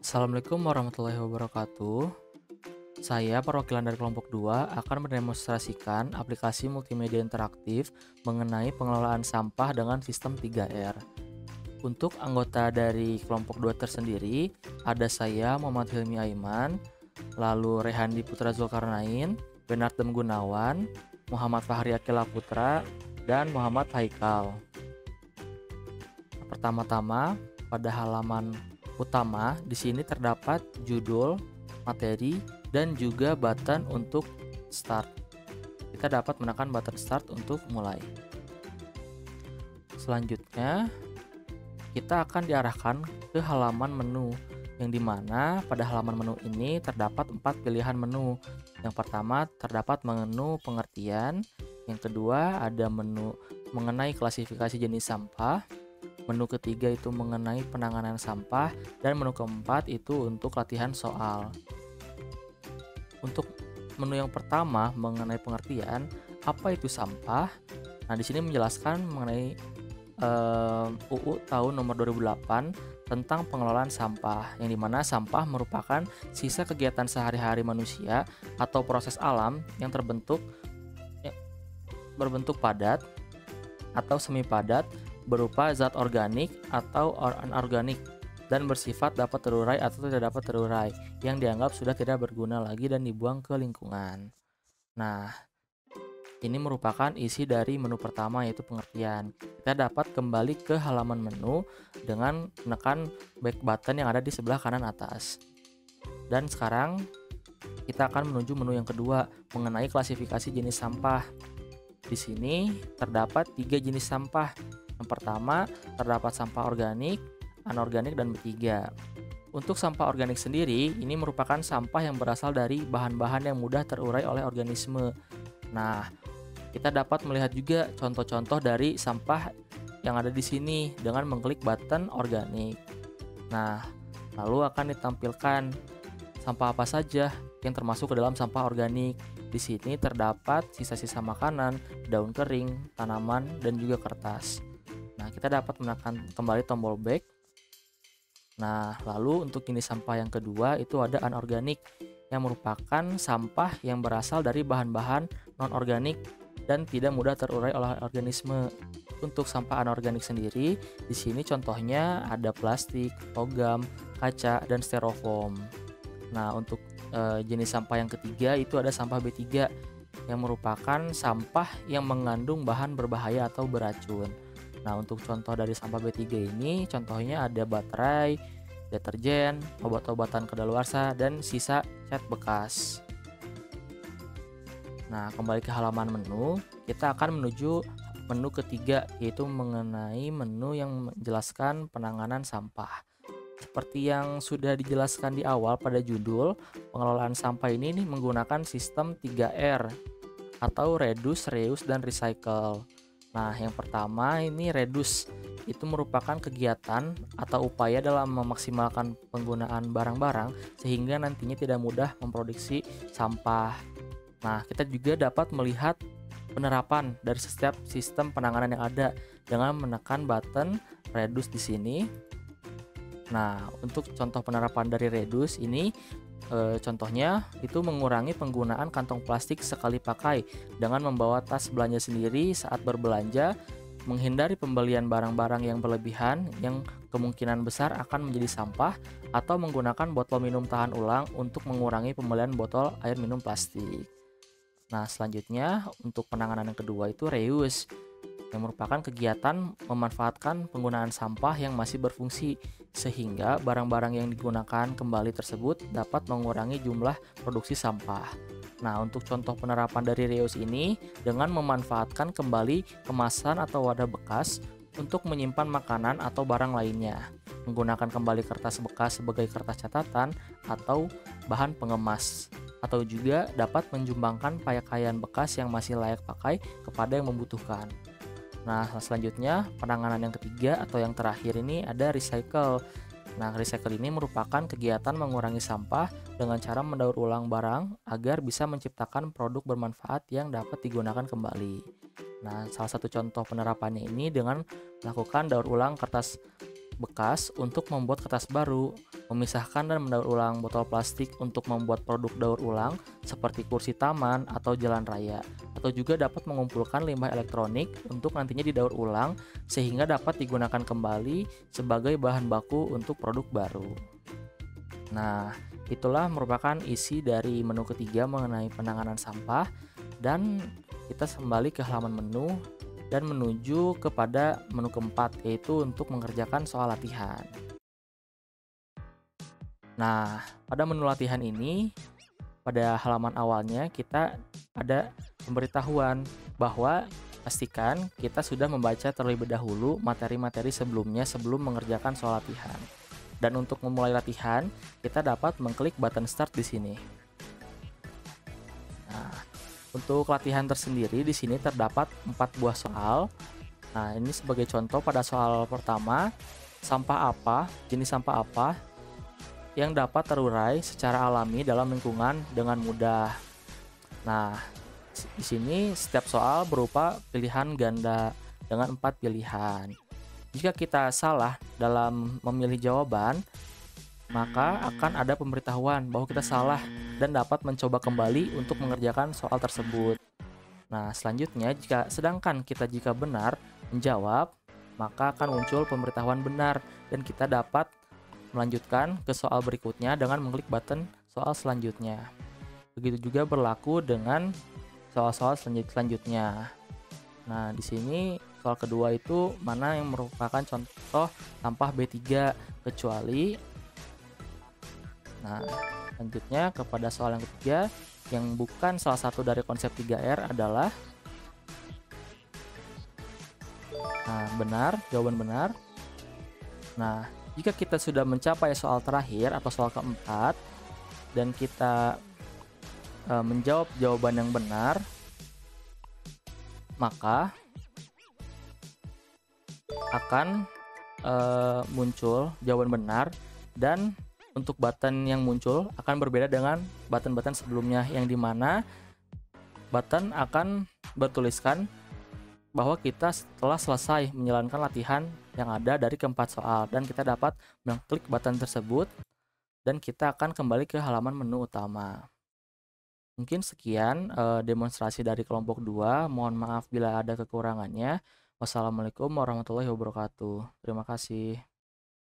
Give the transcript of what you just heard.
Assalamualaikum warahmatullahi wabarakatuh. Saya, perwakilan dari kelompok 2, akan mendemonstrasikan aplikasi multimedia interaktif mengenai pengelolaan sampah dengan sistem 3R. Untuk anggota dari kelompok 2 tersendiri, ada saya, Muhammad Hilmi Aiman, lalu Rehandi Putra Zulkarnain, Benardem Gunawan, Muhammad Fahri Akila Putra, dan Muhammad Haikal. Pertama-tama, pada halaman utama di sini terdapat judul, materi, dan juga button untuk start. Kita dapat menekan button start untuk mulai. Selanjutnya, kita akan diarahkan ke halaman menu, yang dimana pada halaman menu ini terdapat 4 pilihan menu. Yang pertama terdapat menu pengertian, yang kedua ada menu mengenai klasifikasi jenis sampah, menu ketiga itu mengenai penanganan sampah, dan menu keempat itu untuk latihan soal. Untuk menu yang pertama mengenai pengertian, apa itu sampah? Nah, di sini menjelaskan mengenai UU tahun nomor 2008 tentang pengelolaan sampah, yang dimana sampah merupakan sisa kegiatan sehari-hari manusia atau proses alam yang berbentuk padat atau semi padat, berupa zat organik atau anorganik, dan bersifat dapat terurai atau tidak dapat terurai, yang dianggap sudah tidak berguna lagi dan dibuang ke lingkungan. Nah, ini merupakan isi dari menu pertama, yaitu pengertian. Kita dapat kembali ke halaman menu dengan menekan back button yang ada di sebelah kanan atas. Dan sekarang kita akan menuju menu yang kedua, mengenai klasifikasi jenis sampah. Di sini terdapat 3 jenis sampah. Yang pertama, terdapat sampah organik, anorganik, dan B3. Untuk sampah organik sendiri, ini merupakan sampah yang berasal dari bahan-bahan yang mudah terurai oleh organisme. Nah, kita dapat melihat juga contoh-contoh dari sampah yang ada di sini dengan mengklik button organik. Nah, lalu akan ditampilkan sampah apa saja yang termasuk ke dalam sampah organik. Di sini terdapat sisa-sisa makanan, daun kering, tanaman, dan juga kertas. Nah, kita dapat menekan kembali tombol back. Nah, lalu untuk jenis sampah yang kedua itu ada anorganik, yang merupakan sampah yang berasal dari bahan-bahan non-organik dan tidak mudah terurai oleh organisme. Untuk sampah anorganik sendiri, di sini contohnya ada plastik, logam, kaca, dan styrofoam. Nah, untuk jenis sampah yang ketiga itu ada sampah B3, yang merupakan sampah yang mengandung bahan berbahaya atau beracun. Nah, untuk contoh dari sampah B3 ini, contohnya ada baterai, deterjen, obat-obatan kadaluarsa, dan sisa cat bekas. Nah, kembali ke halaman menu, kita akan menuju menu ketiga, yaitu mengenai menu yang menjelaskan penanganan sampah. Seperti yang sudah dijelaskan di awal pada judul, pengelolaan sampah ini menggunakan sistem 3R atau reduce, reuse, dan recycle. Nah, yang pertama ini reduce, itu merupakan kegiatan atau upaya dalam memaksimalkan penggunaan barang-barang sehingga nantinya tidak mudah memproduksi sampah. Nah, kita juga dapat melihat penerapan dari setiap sistem penanganan yang ada dengan menekan button reduce di sini. Nah, untuk contoh penerapan dari reduce ini, contohnya itu mengurangi penggunaan kantong plastik sekali pakai dengan membawa tas belanja sendiri saat berbelanja, menghindari pembelian barang-barang yang berlebihan yang kemungkinan besar akan menjadi sampah, atau menggunakan botol minum tahan ulang untuk mengurangi pembelian botol air minum plastik. Nah, selanjutnya untuk penanganan yang kedua itu reuse, yang merupakan kegiatan memanfaatkan penggunaan sampah yang masih berfungsi sehingga barang-barang yang digunakan kembali tersebut dapat mengurangi jumlah produksi sampah. Nah, untuk contoh penerapan dari reuse ini dengan memanfaatkan kembali kemasan atau wadah bekas untuk menyimpan makanan atau barang lainnya, menggunakan kembali kertas bekas sebagai kertas catatan atau bahan pengemas, atau juga dapat menjumbangkan pakaian bekas yang masih layak pakai kepada yang membutuhkan. Nah, selanjutnya penanganan yang ketiga atau yang terakhir ini ada recycle. Nah, recycle ini merupakan kegiatan mengurangi sampah dengan cara mendaur ulang barang agar bisa menciptakan produk bermanfaat yang dapat digunakan kembali. Nah, salah satu contoh penerapannya ini dengan melakukan daur ulang kertas bekas untuk membuat kertas baru, memisahkan dan mendaur ulang botol plastik untuk membuat produk daur ulang seperti kursi taman atau jalan raya, atau juga dapat mengumpulkan limbah elektronik untuk nantinya didaur ulang sehingga dapat digunakan kembali sebagai bahan baku untuk produk baru. Nah, itulah merupakan isi dari menu ketiga mengenai penanganan sampah, dan kita kembali ke halaman menu dan menuju kepada menu keempat, yaitu untuk mengerjakan soal latihan. Nah, pada menu latihan ini, pada halaman awalnya kita ada pemberitahuan bahwa pastikan kita sudah membaca terlebih dahulu materi-materi sebelumnya sebelum mengerjakan soal latihan. Dan untuk memulai latihan, kita dapat mengklik button start di sini. Nah, untuk latihan tersendiri di sini terdapat 4 buah soal. Nah, ini sebagai contoh pada soal pertama, jenis sampah apa yang dapat terurai secara alami dalam lingkungan dengan mudah. Nah, di sini setiap soal berupa pilihan ganda dengan 4 pilihan. Jika kita salah dalam memilih jawaban, maka akan ada pemberitahuan bahwa kita salah dan dapat mencoba kembali untuk mengerjakan soal tersebut. Nah, selanjutnya jika benar menjawab, maka akan muncul pemberitahuan benar dan kita dapat melanjutkan ke soal berikutnya dengan mengklik button soal selanjutnya. Begitu juga berlaku dengan soal-soal selanjutnya. Nah, di sini soal kedua itu mana yang merupakan contoh sampah B3 kecuali. Nah, selanjutnya kepada soal yang ketiga yang bukan salah satu dari konsep 3R adalah jawaban benar. Nah, jika kita sudah mencapai soal terakhir atau soal keempat dan kita menjawab jawaban yang benar, maka akan muncul jawaban benar, dan untuk button yang muncul akan berbeda dengan button-button sebelumnya, yang dimana button akan bertuliskan bahwa kita telah selesai menjalankan latihan yang ada dari keempat soal, dan kita dapat mengklik button tersebut dan kita akan kembali ke halaman menu utama. Mungkin sekian demonstrasi dari kelompok 2. Mohon maaf bila ada kekurangannya. Wassalamualaikum warahmatullahi wabarakatuh. Terima kasih.